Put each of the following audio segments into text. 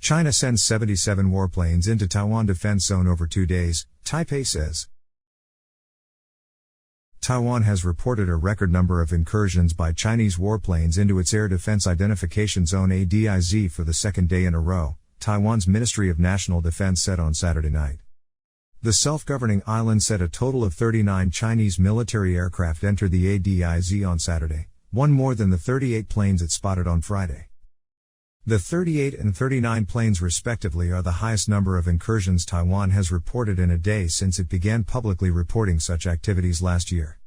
China sends 77 warplanes into Taiwan defense zone over 2 days, Taipei says. Taiwan has reported a record number of incursions by Chinese warplanes into its Air Defense Identification Zone ADIZ for the second day in a row, Taiwan's Ministry of National Defense said on Saturday night. The self-governing island said a total of 39 Chinese military aircraft entered the ADIZ on Saturday, one more than the 38 planes it spotted on Friday. The 38 and 39 planes respectively are the highest number of incursions Taiwan has reported in a day since it began publicly reporting such activities last year.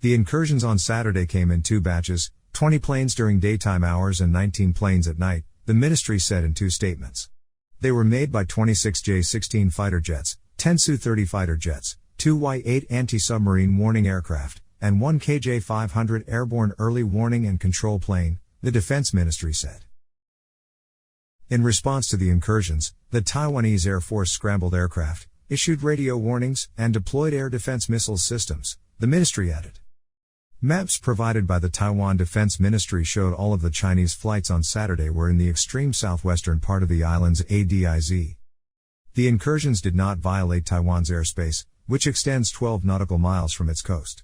The incursions on Saturday came in 2 batches, 20 planes during daytime hours and 19 planes at night, the ministry said in 2 statements. They were made by 26 J-16 fighter jets, 10 Su-30 fighter jets, 2 Y-8 anti-submarine warning aircraft, and 1 KJ-500 airborne early warning and control plane, the Defense Ministry said. In response to the incursions, the Taiwanese Air Force scrambled aircraft, issued radio warnings, and deployed air defense missile systems, the ministry added. Maps provided by the Taiwan Defense Ministry showed all of the Chinese flights on Saturday were in the extreme southwestern part of the island's ADIZ. The incursions did not violate Taiwan's airspace, which extends 12 nautical miles from its coast.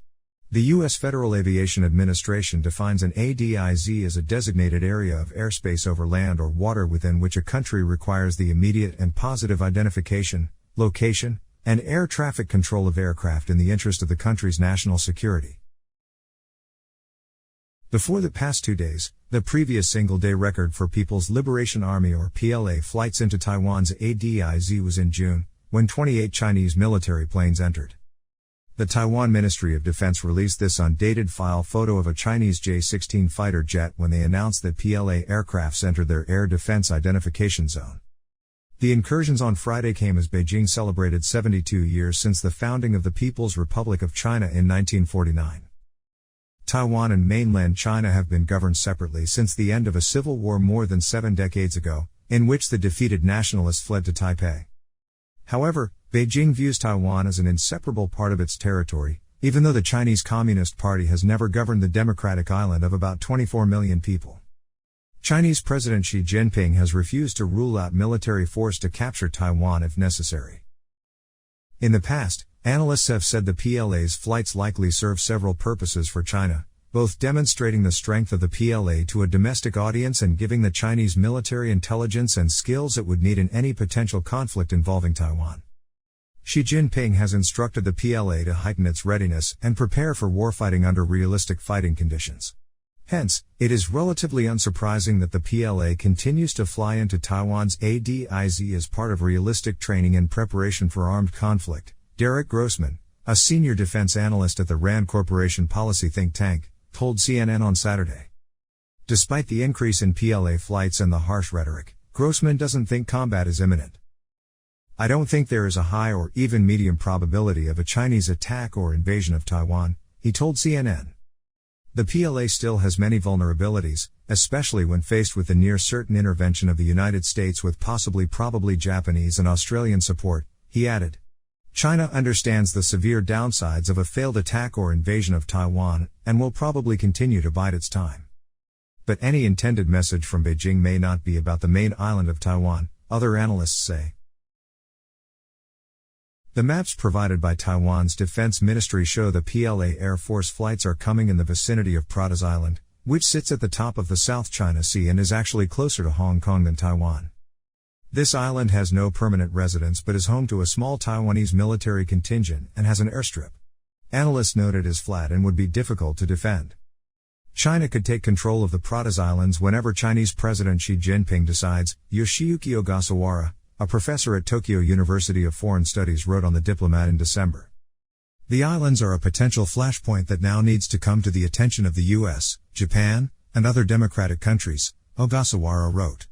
The U.S. Federal Aviation Administration defines an ADIZ as a designated area of airspace over land or water within which a country requires the immediate and positive identification, location, and air traffic control of aircraft in the interest of the country's national security. Before the past 2 days, the previous single-day record for People's Liberation Army or PLA flights into Taiwan's ADIZ was in June, when 28 Chinese military planes entered. The Taiwan Ministry of Defense released this undated file photo of a Chinese J-16 fighter jet when they announced that PLA aircrafts entered their Air Defense Identification Zone. The incursions on Friday came as Beijing celebrated 72 years since the founding of the People's Republic of China in 1949. Taiwan and mainland China have been governed separately since the end of a civil war more than 7 decades ago, in which the defeated nationalists fled to Taipei. However, Beijing views Taiwan as an inseparable part of its territory, even though the Chinese Communist Party has never governed the democratic island of about 24 million people. Chinese President Xi Jinping has refused to rule out military force to capture Taiwan if necessary. In the past, analysts have said the PLA's flights likely serve several purposes for China, both demonstrating the strength of the PLA to a domestic audience and giving the Chinese military intelligence and skills it would need in any potential conflict involving Taiwan. Xi Jinping has instructed the PLA to heighten its readiness and prepare for warfighting under realistic fighting conditions. Hence, it is relatively unsurprising that the PLA continues to fly into Taiwan's ADIZ as part of realistic training and preparation for armed conflict, Derek Grossman, a senior defense analyst at the RAND Corporation policy think tank, told CNN on Saturday. Despite the increase in PLA flights and the harsh rhetoric, Grossman doesn't think combat is imminent. I don't think there is a high or even medium probability of a Chinese attack or invasion of Taiwan, he told CNN. The PLA still has many vulnerabilities, especially when faced with the near-certain intervention of the United States with probably Japanese and Australian support, he added. China understands the severe downsides of a failed attack or invasion of Taiwan, and will probably continue to bide its time. But any intended message from Beijing may not be about the main island of Taiwan, other analysts say. The maps provided by Taiwan's Defense Ministry show the PLA Air Force flights are coming in the vicinity of Pratas Island, which sits at the top of the South China Sea and is actually closer to Hong Kong than Taiwan. This island has no permanent residents but is home to a small Taiwanese military contingent and has an airstrip. Analysts note it is flat and would be difficult to defend. China could take control of the Pratas Islands whenever Chinese President Xi Jinping decides, Yoshiyuki Ogasawara, a professor at Tokyo University of Foreign Studies wrote on The Diplomat in December. The islands are a potential flashpoint that now needs to come to the attention of the US, Japan, and other democratic countries, Ogasawara wrote.